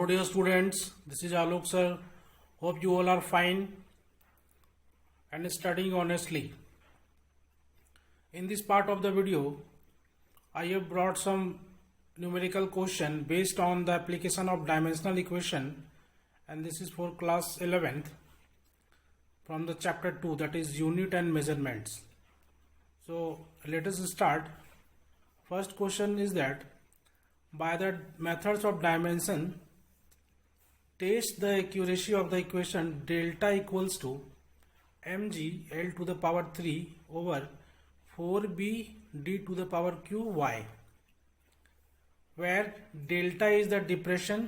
Hello dear students, this is Alok sir. Hope you all are fine and studying honestly. In this part of the video, I have brought some numerical question based on the application of dimensional equation, and this is for class 11th from the chapter 2, that is unit and measurements. So let us start. First question is that by the methods of dimension, test the accuracy of the equation delta equals to mg L to the power 3 over 4b d to the power q y, where delta is the depression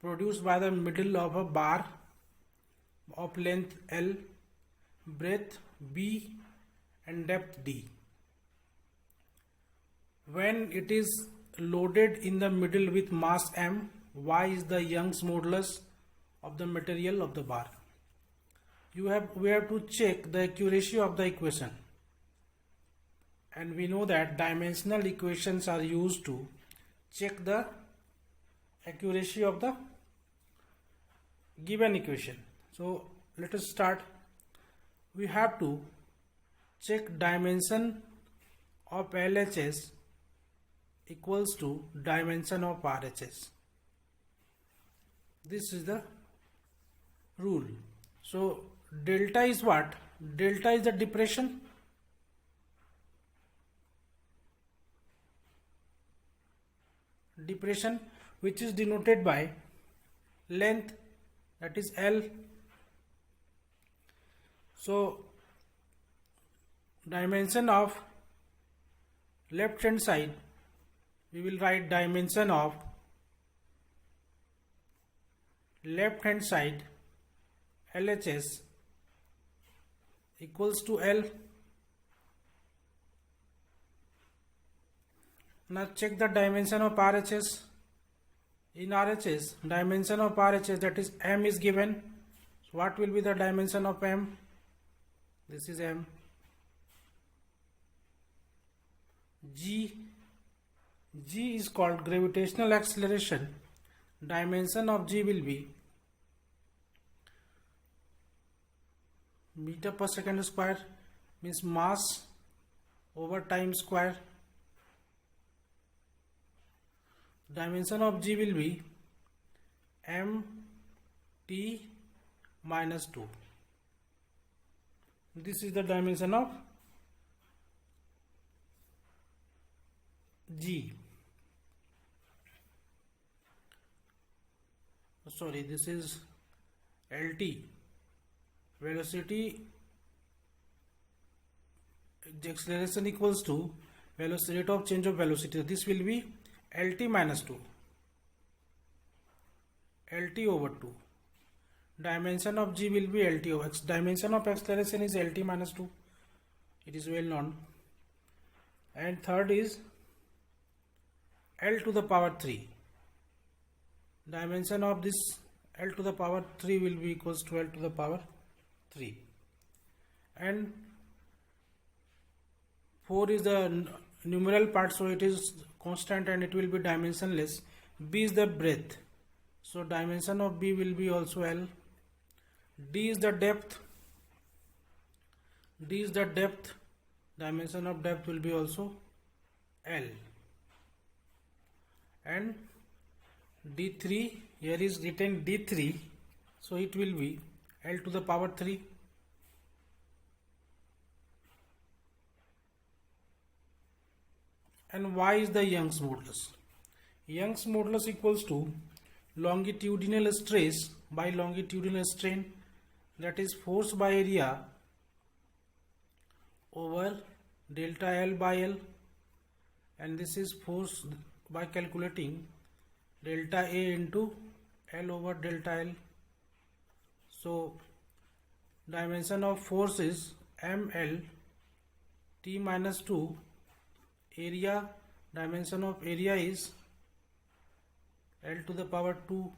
produced by the middle of a bar of length L, breadth b and depth d. When it is loaded in the middle with mass m, y is the Young's modulus of the material of the bar. We have to check the accuracy of the equation, and we know that dimensional equations are used to check the accuracy of the given equation. So let us start. We have to check dimension of LHS equals to dimension of RHS. This is the rule. So delta is what? Delta is the depression. Depression which is denoted by length, that is L. So dimension of left hand side, we will write dimension of left hand side LHS equals to L. Now check the dimension of RHS. In RHS, dimension of RHS, that is M, is given. So what will be the dimension of M? This is M. G is called gravitational acceleration. Dimension of G will be meter per second square, means mass over time square. Dimension of G will be mt minus 2. This is the dimension of G. Sorry, this is LT, velocity acceleration equals to velocity, rate of change of velocity. This will be LT minus 2, LT over 2. Dimension of G will be LT over X. Dimension of acceleration is LT minus 2. It is well known. And third is L to the power 3. Dimension of this L to the power 3 will be equals to L to the power 3. And 4 is the numeral part, so it is constant and it will be dimensionless. B is the breadth, so dimension of B will be also L. D is the depth. D is the depth. Dimension of depth will be also L. And D3, here is written D3, so it will be L to the power 3. And Y is the Young's modulus. Young's modulus equals to longitudinal stress by longitudinal strain, that is force by area over delta L by L, and this is force by calculating delta A into L over delta L. So dimension of force is ML T minus 2. Area, dimension of area is L to the power 2.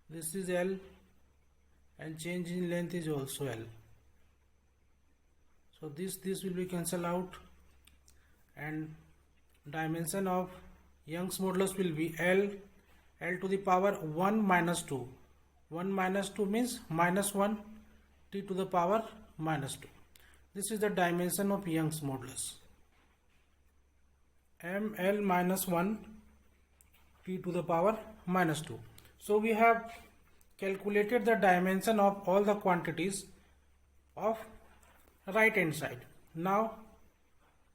This is L, and change in length is also L. So this will be cancelled out, and dimension of Young's modulus will be L L to the power 1 minus 2. 1 minus 2 means minus 1, t to the power minus 2. This is the dimension of Young's modulus. ml minus 1 t to the power minus 2. So we have calculated the dimension of all the quantities of right hand side. Now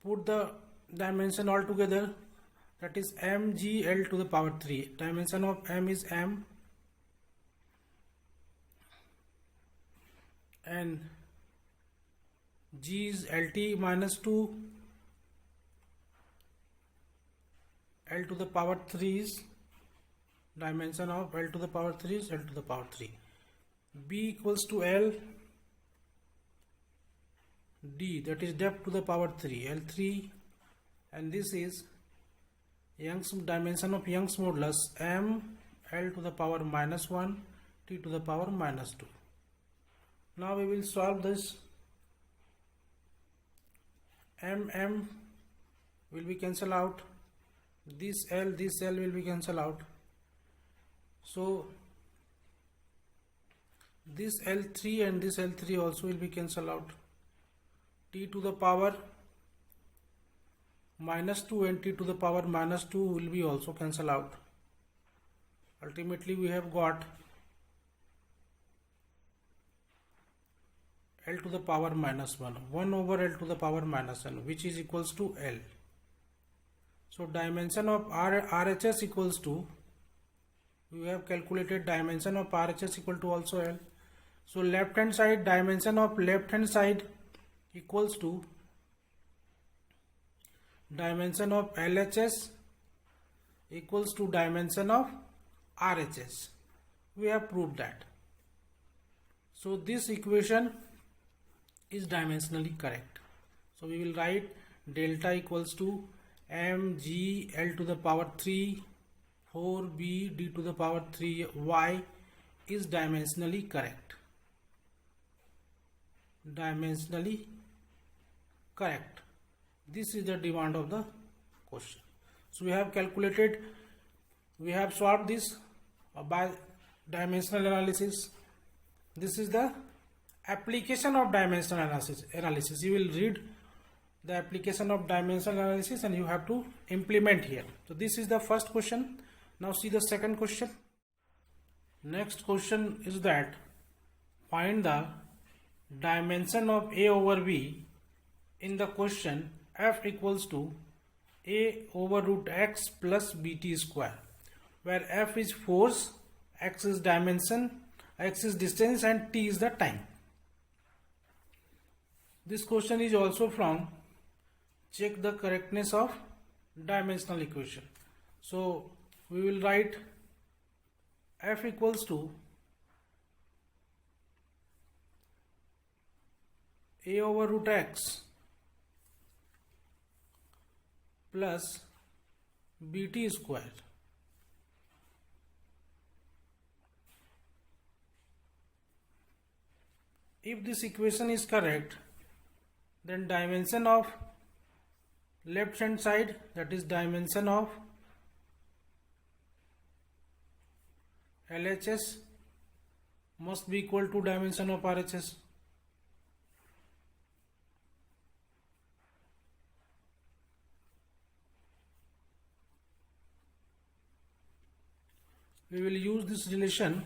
put the dimension all together, that is mgl to the power 3. Dimension of m is m and g is lt minus 2. L to the power 3 is dimension of L to the power 3 is L to the power 3. B equals to L D, that is depth to the power 3, L3, and this is Young's dimension of Young's modulus M L to the power minus 1 T to the power minus 2. Now we will solve this. M will be cancelled out. This L will be cancelled out. So this L3 and this L3 also will be cancelled out. T to the power minus 2 and T to the power minus 2 will be also cancelled out. Ultimately we have got L to the power minus 1 over L to the power minus 1, which is equals to L. So dimension of RHS equals to, we have calculated dimension of RHS equal to also L. So left hand side, dimension of left hand side equals to dimension of LHS equals to dimension of RHS. We have proved that. So this equation is dimensionally correct. So we will write delta equals to mg L to the power 3 4b d to the power 3y is dimensionally correct. Dimensionally correct. This is the demand of the question. So we have calculated, we have solved this by dimensional analysis. This is the application of dimensional analysis. You will read the application of dimensional analysis and you have to implement here. So this is the first question. Now see the second question. Next question is that find the dimension of A over B in the question f equals to A over root x plus bt square, where f is force, x is dimension, x is distance and t is the time. This question is also from check the correctness of dimensional equation. So we will write f equals to A over root x plus bt square. If this equation is correct, then dimension of left hand side, that is dimension of LHS, must be equal to dimension of RHS. We will use this relation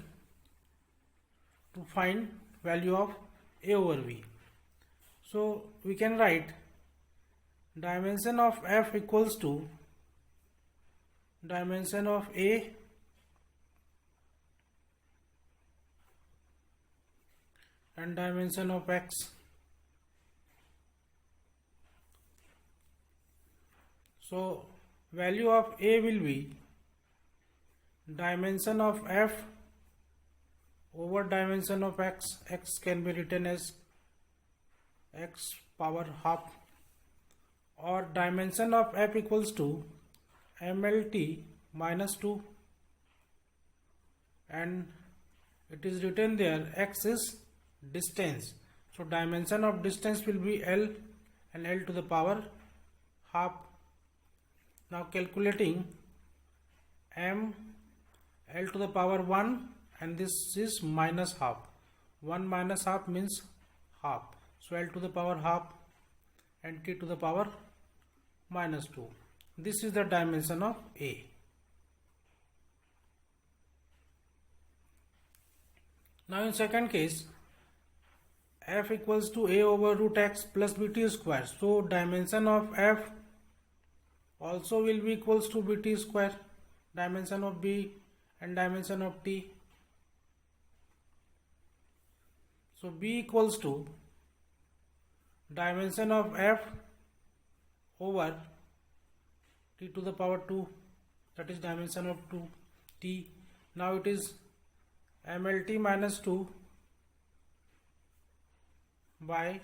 to find value of A over V. So we can write dimension of f equals to dimension of A and dimension of x. So value of A will be dimension of f over dimension of x. X can be written as x power half, or dimension of f equals to mlt minus 2, and it is written there x is distance. So dimension of distance will be L and L to the power half. Now calculating m L to the power 1, and this is minus half. 1 minus half means half. So L to the power half and T to the power minus 2. This is the dimension of A. Now in second case, f equals to a over root x plus bt square. So dimension of f also will be equals to bt square, dimension of b and dimension of t. So b equals to dimension of f over t to the power 2, that is dimension of 2 t. Now it is mlt minus 2 by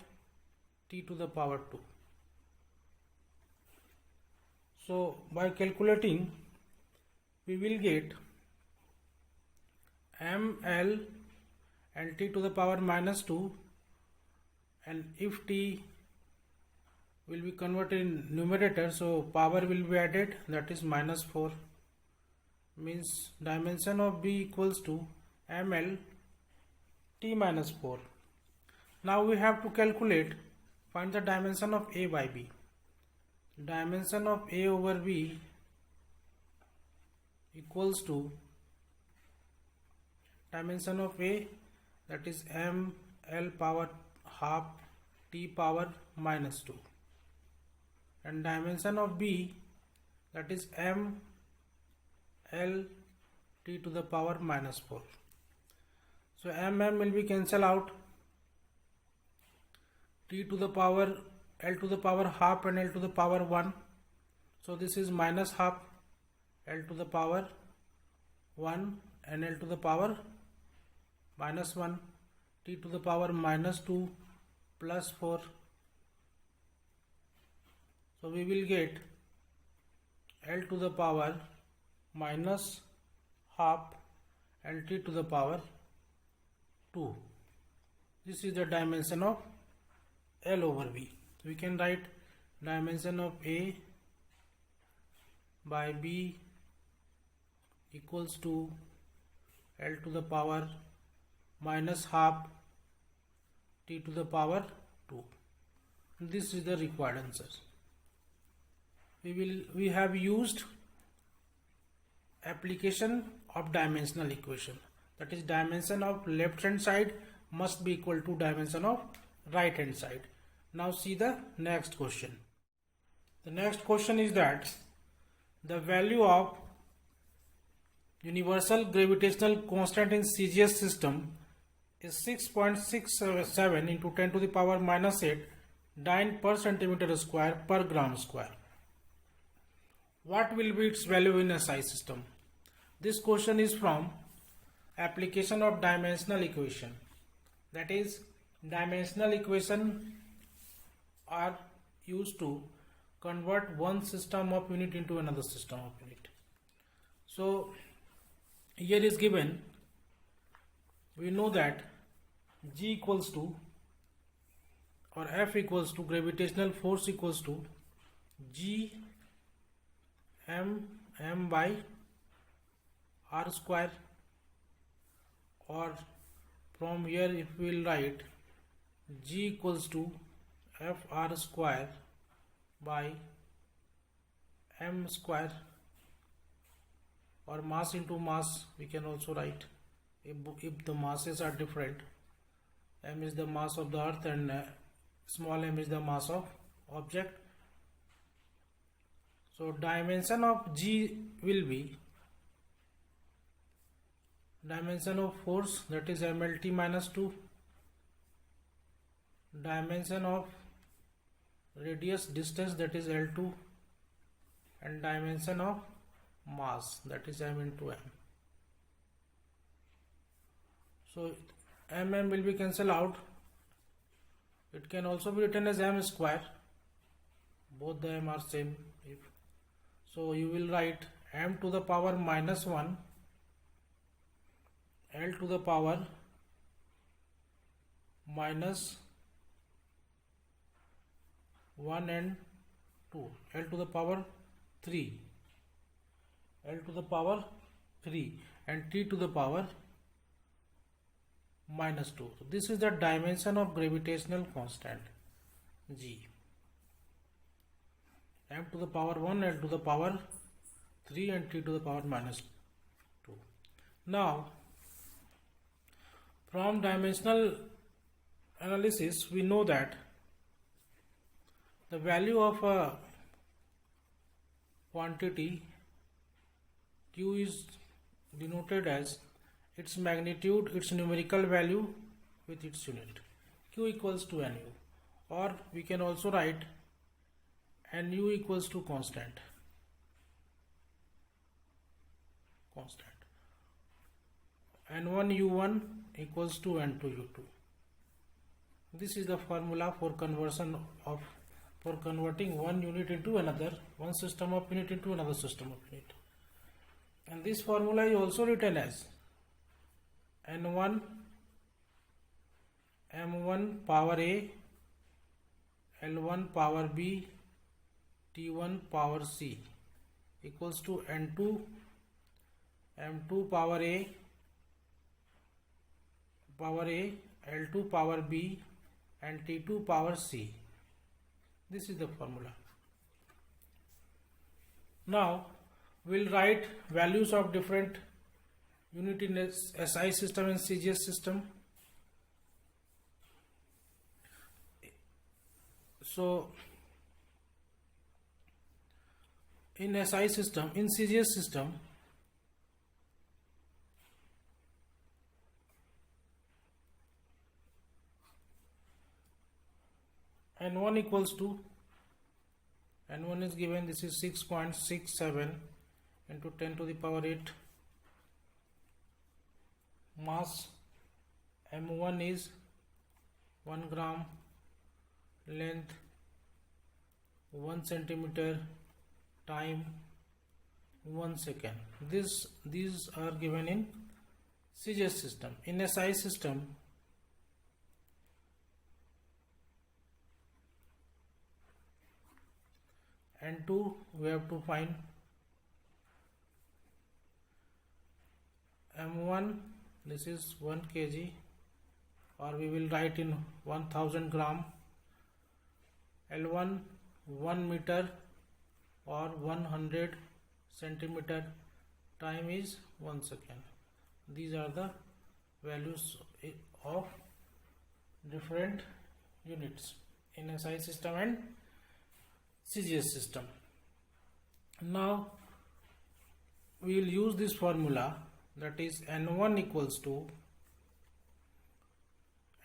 t to the power 2. So by calculating we will get ml and t to the power minus 2, and if t will be converted in numerator, so power will be added, that is minus 4, means dimension of b equals to ml t minus 4. Now we have to calculate, find the dimension of a by b. Dimension of a over b equals to dimension of a, that is m l power half t power minus 2, and dimension of b, that is m l t to the power minus 4. So will be cancelled out, t to the power l to the power half and l to the power 1. So this is minus half, l to the power 1 and l to the power minus 1, t to the power minus 2 plus 4. So we will get l to the power minus half and t to the power 2. This is the dimension of L over B. We can write dimension of A by B equals to L to the power minus half t to the power 2. This is the required answer. We have used application of dimensional equation, that is dimension of left hand side must be equal to dimension of right hand side. Now see the next question. The next question is that the value of universal gravitational constant in CGS system is 6.67 into 10 to the power minus 8 dyne per centimeter square per gram square. What will be its value in SI system? This question is from application of dimensional equation. That is, dimensional equation are used to convert one system of unit into another system of unit. So here is given, we know that G equals to, or F equals to, gravitational force equals to G m by r square, or from here if we will write G equals to f r square by m square, or mass into mass we can also write, if the masses are different. M is the mass of the earth and small m is the mass of object. So dimension of G will be dimension of force, that is mlt minus 2, dimension of radius distance, that is L2, and dimension of mass, that is m into m. So mm will be cancelled out. It can also be written as m square, both the m are same. So you will write m to the power minus 1 L to the power minus 1 and 2, L to the power 3, L to the power 3 and t to the power minus 2. So this is the dimension of gravitational constant G. M to the power 1, L to the power 3 and t to the power minus 2. Now, from dimensional analysis, we know that the value of a quantity Q is denoted as its magnitude, its numerical value with its unit. Q equals to Nu, or we can also write Nu equals to constant. N1 U1 equals to N2 U2. This is the formula for converting one unit into another, one system of unit into another system of unit. And this formula is also written as N1 M1 power A, L1 power B, T1 power C equals to N2 M2 power A, L2 power B and T2 power C. This is the formula. Now we'll write values of different unit in SI system and CGS system. So in SI system, in CGS system, N1 equals to, N1 is given, this is 6.67 into 10 to the power 8. Mass M1 is 1 gram, length 1 centimeter, time 1 second. These are given in CGS system. In SI system, N2 we have to find. M1, this is 1 kg, or we will write in 1000 gram. L1 1 meter or 100 centimeter, time is 1 second. These are the values of different units in SI system and CGS system. Now we will use this formula, that is N1 equals to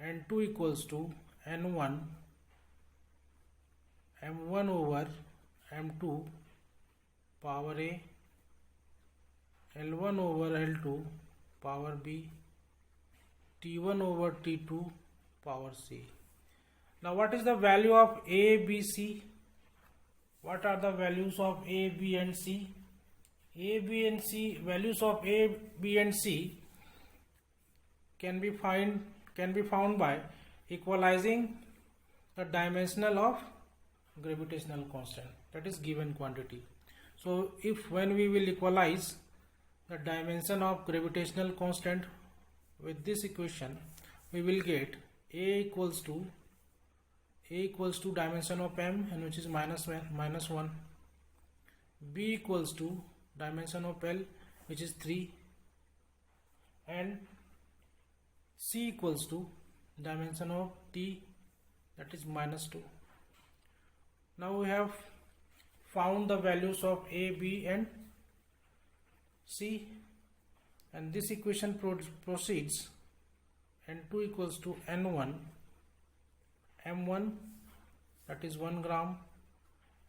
N2 equals to N1 M1 over M2 power A, L1 over L2 power B, T1 over T2 power C. Now what is the value of A, B, C? What are the values of A, B and C? A, B and C, values of A, B and C can be found by equalizing the dimensional of gravitational constant, that is given quantity. So if when we will equalize the dimension of gravitational constant with this equation, we will get A equals to dimension of M, and which is minus 1. B equals to dimension of L, which is 3, and C equals to dimension of T, that is minus 2. Now we have found the values of A, B and C, and this equation proceeds. N2 equals to N1 M1, that is 1 gram,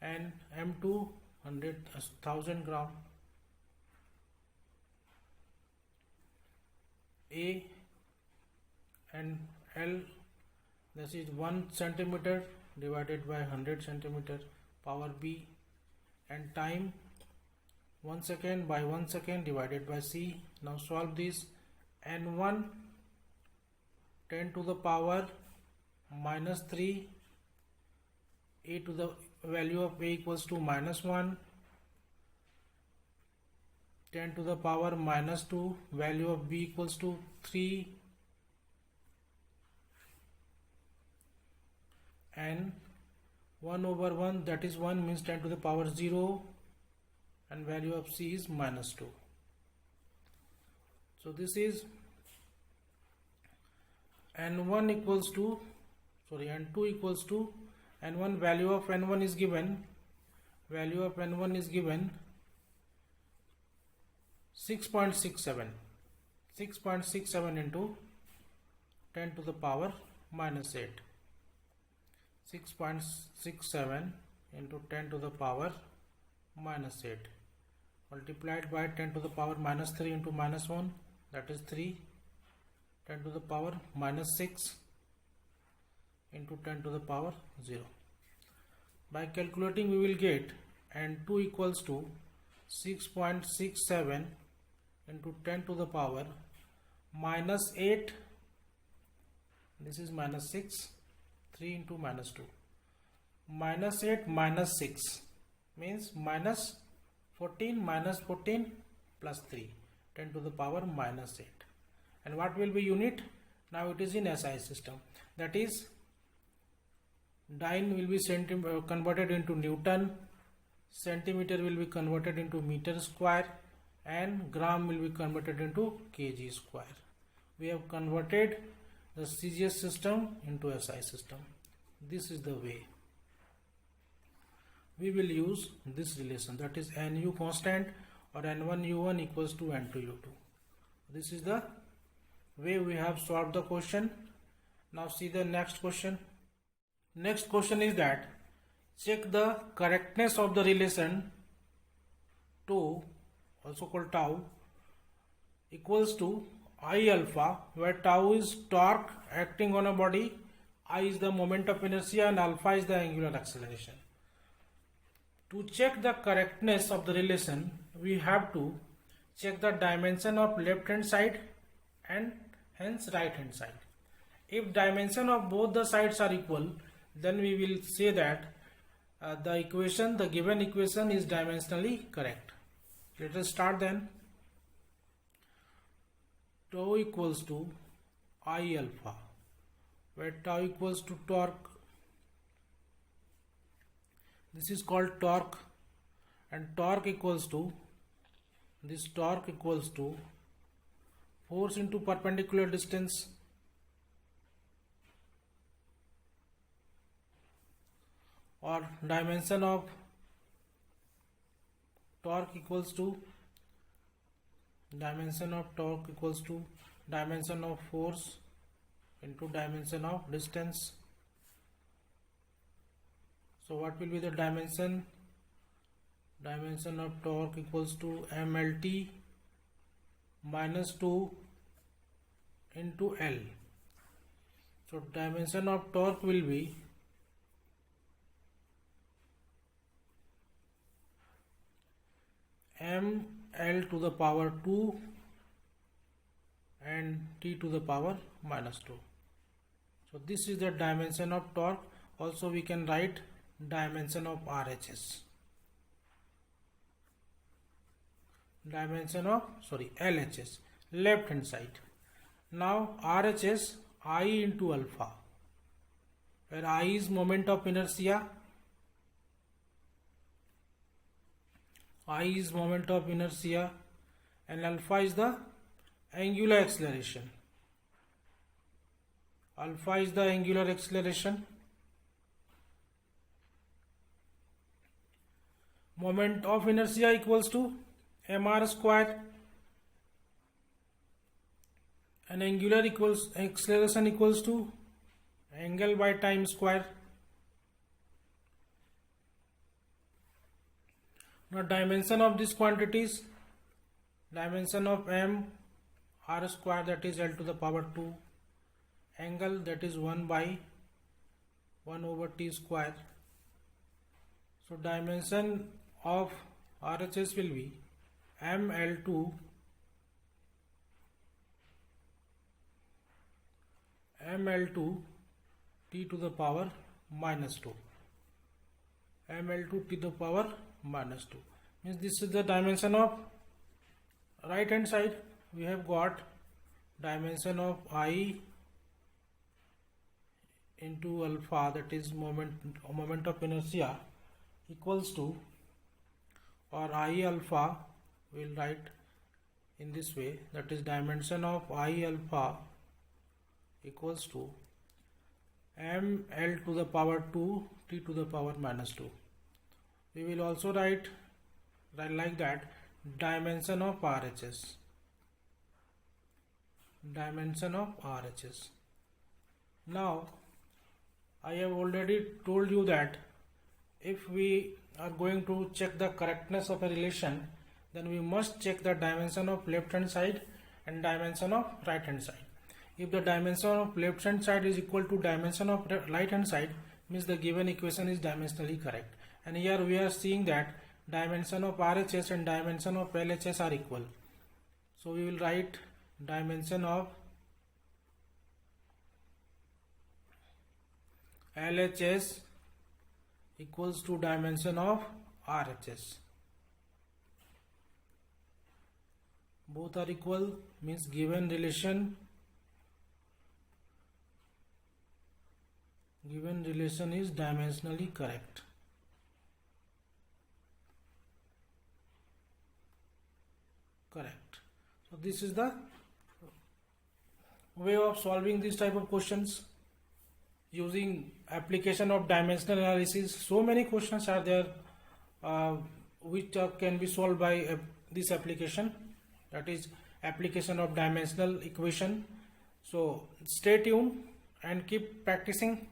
and M2 1000 gram. A and L, this is 1 centimeter divided by 100 centimeter, power B, and time 1 second by 1 second divided by C. Now solve this. N1 10 to the power minus 3, A to the value of A equals to minus 1, 10 to the power minus 2, value of b equals to 3, and 1 over 1, that is 1, means 10 to the power 0, and value of c is minus 2. So this is n1 equals to, n2 equals to, n1, value of n1 is given, 6.67 into 10 to the power minus 8. 6.67 into 10 to the power minus 8 multiplied by 10 to the power minus 3 into minus 1, that is 3. 10 to the power minus 6 into 10 to the power 0. By calculating we will get n2 equals to 6.67 into 10 to the power minus 8, this is minus 6, 3 into minus 2, minus 8 minus 6 means minus 14 plus 3, 10 to the power minus 8. And what will be unit? Now it is in SI system, that is dyne will be converted into Newton, centimeter will be converted into meter square, and gram will be converted into kg square. We have converted the CGS system into SI system. This is the way we will use this relation, that is Nu constant or N1 U1 equals to N2 U2. This is the way we have solved the question. Now see the next question. Next question is that check the correctness of the relation tau, also called tau, equals to I alpha, where tau is torque acting on a body, I is the moment of inertia, and alpha is the angular acceleration. To check the correctness of the relation, we have to check the dimension of left hand side and hence right hand side. If dimension of both the sides are equal, then we will say that the given equation is dimensionally correct. Let us start then. Tau equals to I alpha, where tau equals to torque. This is called torque, and torque equals to force into perpendicular distance, or dimension of torque equals to dimension of force into dimension of distance. So what will be the dimension? Dimension of torque equals to MLT minus 2 into L. So dimension of torque will be ML to the power 2 and T to the power minus 2. So this is the dimension of torque. Also we can write dimension of RHS. LHS, left hand side. Now RHS, I into alpha, where I is moment of inertia, and alpha is the angular acceleration. Moment of inertia equals to mr square, and angular acceleration equals to angle by time square. Now dimension of these quantities, dimension of m r square, that is L to the power 2, angle, that is 1 by 1 over t square. So dimension of RHS will be ML2 t to the power minus 2. ML2 t to the power minus 2 means this is the dimension of right hand side we have got dimension of I into alpha, that is moment of inertia, equals to, or I alpha we will write in this way, that is dimension of I alpha equals to ml to the power 2 t to the power minus 2. We will also write like that, dimension of RHS, dimension of RHS. Now I have already told you that if we are going to check the correctness of a relation, then we must check the dimension of left hand side and dimension of right hand side. If the dimension of left hand side is equal to dimension of right hand side, means the given equation is dimensionally correct. And here we are seeing that dimension of RHS and dimension of LHS are equal. So we will write dimension of LHS equals to dimension of RHS. Both are equal, means given relation is dimensionally correct. So this is the way of solving this type of questions using application of dimensional analysis. So many questions are there which can be solved by this application, that is application of dimensional equation. So stay tuned and keep practicing.